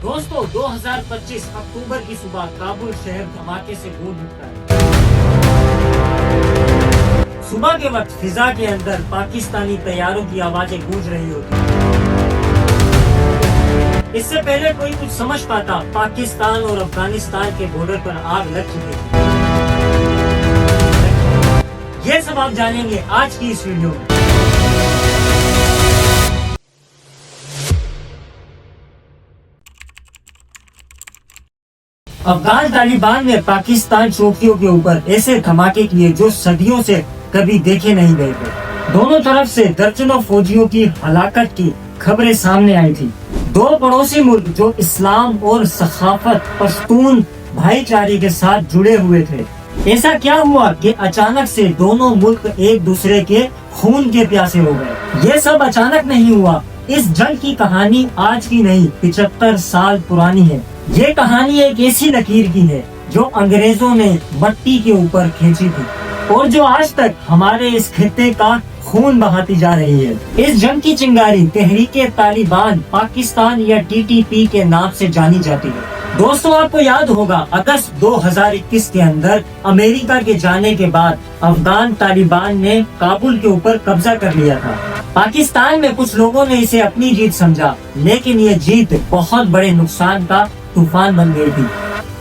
دوستو 2025 اکتوبر کی صبح کابل شہر دھماکے سے گونج اٹھا ہے۔ صبح کے وقت فضا کے اندر پاکستانی طیاروں کی آوازیں گونج رہی ہوتی ہیں۔ اس سے پہلے کوئی کچھ سمجھ پاتا، پاکستان اور افغانستان کے بارڈر پر آگ لگ چکی ہے۔ یہ سب آپ جانیں گے آج کی اس ویڈیو میں۔ افغان طالبان نے پاکستان چوکیوں کے اوپر ایسے دھماکے کیے جو صدیوں سے کبھی دیکھے نہیں گئے تھے۔ دونوں طرف سے درجنوں فوجیوں کی ہلاکت کی خبریں سامنے آئی تھی۔ دو پڑوسی ملک جو اسلام اور ثقافت پشتون بھائی چارے کے ساتھ جڑے ہوئے تھے، ایسا کیا ہوا کہ اچانک سے دونوں ملک ایک دوسرے کے خون کے پیاسے ہو گئے؟ یہ سب اچانک نہیں ہوا۔ اس جنگ کی کہانی آج کی نہیں، 75 سال پرانی ہے۔ یہ کہانی ایک ایسی لکیر کی ہے جو انگریزوں نے مٹی کے اوپر کھینچی تھی اور جو آج تک ہمارے اس خطے کا خون بہاتی جا رہی ہے۔ اس جنگ کی چنگاری تحریک طالبان پاکستان یا TTP کے نام سے جانی جاتی ہے۔ دوستوں، آپ کو یاد ہوگا اگست 2021 کے اندر امریکہ کے جانے کے بعد افغان طالبان نے کابل کے اوپر قبضہ کر لیا تھا۔ پاکستان میں کچھ لوگوں نے اسے اپنی جیت سمجھا، لیکن یہ جیت بہت بڑے نقصان کا طوفان بن گئی تھی۔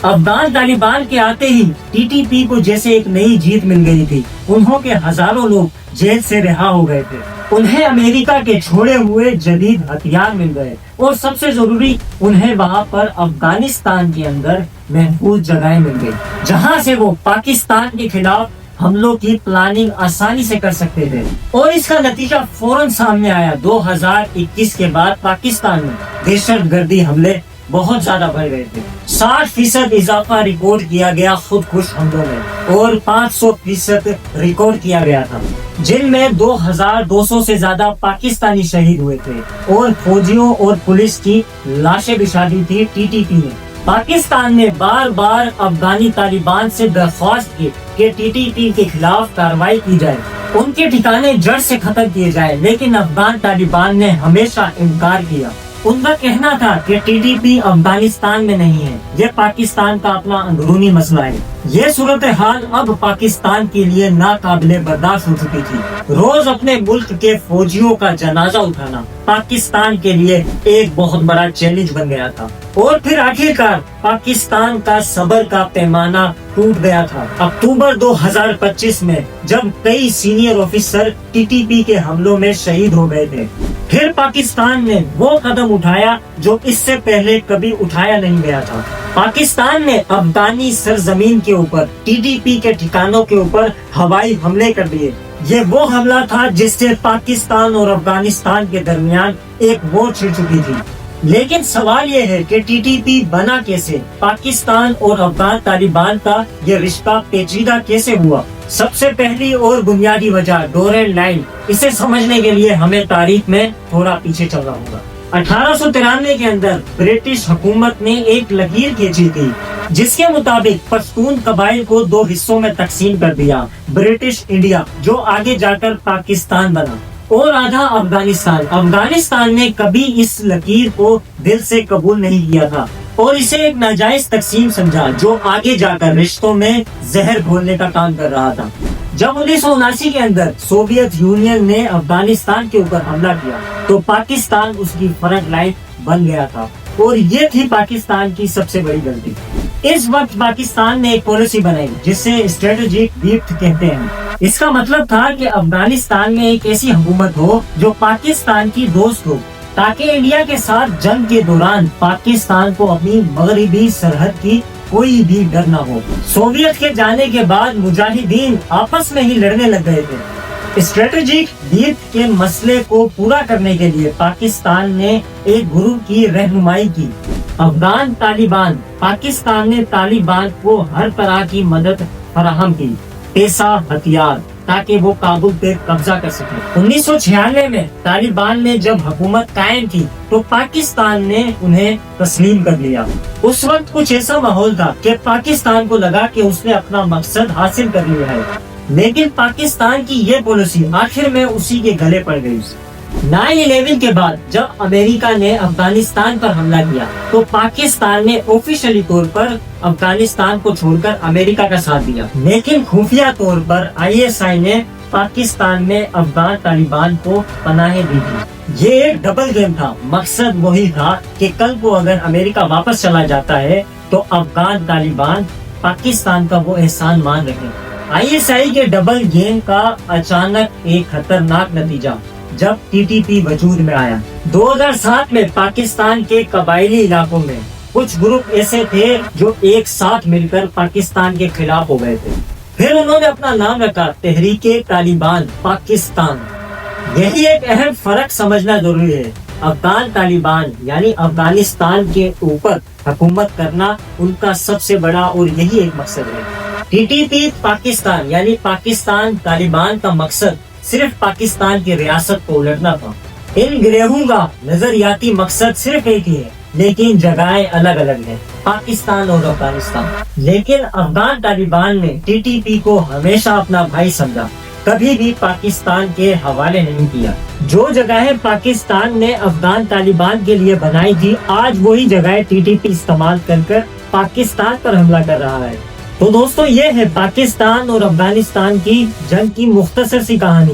افغان طالبان کے آتے ہی TTP کو جیسے ایک نئی جیت مل گئی تھی۔ انہوں کے ہزاروں لوگ جیل سے رہا ہو گئے تھے، انہیں امریکہ کے چھوڑے ہوئے جدید ہتھیار مل گئے اور سب سے ضروری، انہیں وہاں پر افغانستان کے اندر محفوظ جگہیں مل گئی جہاں سے وہ پاکستان کے خلاف حملوں کی پلاننگ آسانی سے کر سکتے تھے۔ اور اس کا نتیجہ فوراً سامنے آیا۔ 2021 کے بعد پاکستان میں دہشت گردی حملے بہت زیادہ بڑھ گئے تھے۔ 60% اضافہ ریکارڈ کیا گیا خود کش حملوں میں اور 500% ریکارڈ کیا گیا تھا، جن میں 2200 سے زیادہ پاکستانی شہید ہوئے تھے اور فوجیوں اور پولیس کی لاشیں بچھا دی تھی TTP نے۔ پاکستان نے بار بار افغانی طالبان سے درخواست کی کہ TTP کے خلاف کارروائی کی جائے، ان کے ٹھکانے جڑ سے ختم کیے جائے، لیکن افغان طالبان نے ہمیشہ انکار کیا۔ ان کا کہنا تھا کہ TTP افغانستان میں نہیں ہے، یہ پاکستان کا اپنا اندرونی مسئلہ ہے۔ یہ صورتحال اب پاکستان کے لیے ناقابل برداشت ہو چکی تھی۔ روز اپنے ملک کے فوجیوں کا جنازہ اٹھانا پاکستان کے لیے ایک بہت بڑا چیلنج بن گیا تھا۔ اور پھر آخرکار پاکستان کا صبر کا پیمانہ ٹوٹ گیا تھا۔ اکتوبر 2025 میں جب کئی سینئر آفیسر TTP کے حملوں میں شہید ہو گئے تھے، پھر پاکستان نے وہ قدم اٹھایا جو اس سے پہلے کبھی اٹھایا نہیں گیا تھا۔ پاکستان نے افغانی سرزمین کے اوپر TTP کے ٹھکانوں کے اوپر ہوائی حملے کر دیے۔ یہ وہ حملہ تھا جس سے پاکستان اور افغانستان کے درمیان ایک وار چھڑ چکی تھی۔ لیکن سوال یہ ہے کہ TTP بنا کیسے؟ پاکستان اور افغان طالبان کا یہ رشتہ پیچیدہ کیسے ہوا؟ سب سے پہلی اور بنیادی وجہ ڈورینڈ لائن۔ اسے سمجھنے کے لیے ہمیں تاریخ میں تھوڑا پیچھے چلنا ہوگا۔ 1893 کے اندر برٹش حکومت نے ایک لکیر کھینچی تھی جس کے مطابق پشتون قبائل کو 2 حصوں میں تقسیم کر دیا، برٹش انڈیا جو آگے جا کر پاکستان بنا اور آدھا افغانستان۔ افغانستان نے کبھی اس لکیر کو دل سے قبول نہیں کیا تھا اور اسے ایک ناجائز تقسیم سمجھا جو آگے جا کر رشتوں میں زہر گھولنے کا کام کر رہا تھا۔ جب 1979 کے اندر سوویت یونین نے افغانستان کے اوپر حملہ کیا تو پاکستان اس کی فرنٹ لائن بن گیا تھا اور یہ تھی پاکستان کی سب سے بڑی غلطی۔ اس وقت پاکستان نے ایک پالیسی بنائی جسے اسٹریٹجک ڈیپتھ کہتے ہیں۔ اس کا مطلب تھا کہ افغانستان میں ایک ایسی حکومت ہو جو پاکستان کی دوست ہو، تاکہ انڈیا کے ساتھ جنگ کے دوران پاکستان کو اپنی مغربی سرحد کی کوئی بھی ڈر نہ ہو۔ سوویت کے جانے کے بعد مجاہدین آپس میں ہی لڑنے لگ گئے تھے۔ اسٹریٹجک ڈیپتھ کے مسئلے کو پورا کرنے کے لیے پاکستان نے ایک گروپ کی رہنمائی کی، افغان طالبان۔ پاکستان نے طالبان کو ہر طرح کی مدد فراہم کی، پیسہ، ہتھیار، تاکہ وہ کابل پہ قبضہ کر سکے۔ 1996 میں طالبان نے جب حکومت قائم کی تو پاکستان نے انہیں تسلیم کر لیا۔ اس وقت کچھ ایسا ماحول تھا کہ پاکستان کو لگا کہ اس نے اپنا مقصد حاصل کر لیا ہے، لیکن پاکستان کی یہ پالیسی آخر میں اسی کے گلے پڑ گئی۔ 9/11 کے بعد جب امریکہ نے افغانستان پر حملہ کیا تو پاکستان نے آفیشلی طور پر افغانستان کو چھوڑ کر امریکہ کا ساتھ دیا، لیکن خفیہ طور پر ISI نے پاکستان میں افغان طالبان کو پناہیں دی تھی۔ یہ ایک ڈبل گیم تھا، مقصد وہی تھا کہ کل کو اگر امریکہ واپس چلا جاتا ہے تو افغان طالبان پاکستان کا وہ احسان مان رکھیں۔ ISI کے ڈبل گیم کا اچانک ایک خطرناک نتیجہ جب TTP وجود میں آیا۔ 2007 میں پاکستان کے قبائلی علاقوں میں کچھ گروپ ایسے تھے جو ایک ساتھ مل کر پاکستان کے خلاف ہو گئے تھے، پھر انہوں نے اپنا نام رکھا تحریک طالبان پاکستان۔ یہی ایک اہم فرق سمجھنا ضروری ہے، افغان طالبان یعنی افغانستان کے اوپر حکومت کرنا ان کا سب سے بڑا اور یہی ایک مقصد ہے۔ TTP پاکستان یعنی پاکستان طالبان کا مقصد صرف پاکستان کی ریاست کو الٹنا تھا۔ ان گروہوں کا نظریاتی مقصد صرف ایک ہی ہے، لیکن جگہیں الگ الگ ہیں، پاکستان اور افغانستان۔ لیکن افغان طالبان نے TTP کو ہمیشہ اپنا بھائی سمجھا، کبھی بھی پاکستان کے حوالے نہیں کیا۔ جو جگہیں پاکستان نے افغان طالبان کے لیے بنائی تھی، آج وہی جگہیں TTP استعمال کر پاکستان پر حملہ کر رہا ہے۔ تو دوستو، یہ ہے پاکستان اور افغانستان کی جنگ کی مختصر سی کہانی۔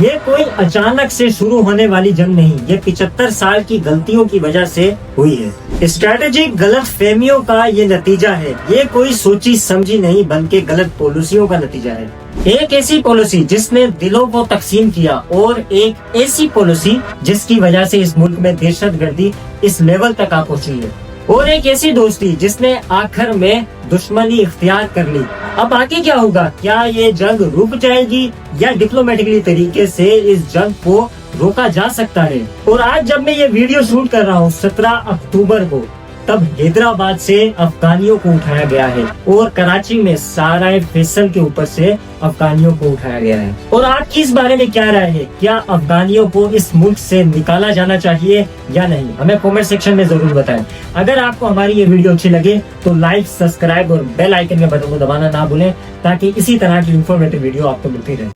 یہ کوئی اچانک سے شروع ہونے والی جنگ نہیں، یہ 75 سال کی غلطیوں کی وجہ سے ہوئی ہے۔ اسٹریٹجک غلط فہمیوں کا یہ نتیجہ ہے، یہ کوئی سوچی سمجھی نہیں بلکہ غلط پالیسیوں کا نتیجہ ہے۔ ایک ایسی پالیسی جس نے دلوں کو تقسیم کیا، اور ایک ایسی پالیسی جس کی وجہ سے اس ملک میں دہشت گردی اس لیول تک آ پہنچی ہے، اور ایک ایسی دوستی جس نے آخر میں دشمنی اختیار کر لی۔ اب آگے کیا ہوگا؟ کیا یہ جنگ رک جائے گی یا ڈپلومیٹکلی طریقے سے اس جنگ کو روکا جا سکتا ہے؟ اور آج جب میں یہ ویڈیو شوٹ کر رہا ہوں 17 اکتوبر کو، تب حیدرآباد سے افغانیوں کو اٹھایا گیا ہے اور کراچی میں سارائے فیصل کے اوپر سے افغانیوں کو اٹھایا گیا ہے۔ اور آپ کی اس بارے میں کیا رائے ہے؟ کیا افغانیوں کو اس ملک سے نکالا جانا چاہیے یا نہیں؟ ہمیں کامنٹ سیکشن میں ضرور بتائیں۔ اگر آپ کو ہماری یہ ویڈیو اچھی لگے تو لائک، سبسکرائب اور بیل آئیکن کے بٹن کو دبانا نہ بھولیں، تاکہ اسی طرح کی انفارمیٹیو ویڈیو آپ کو ملتی رہے۔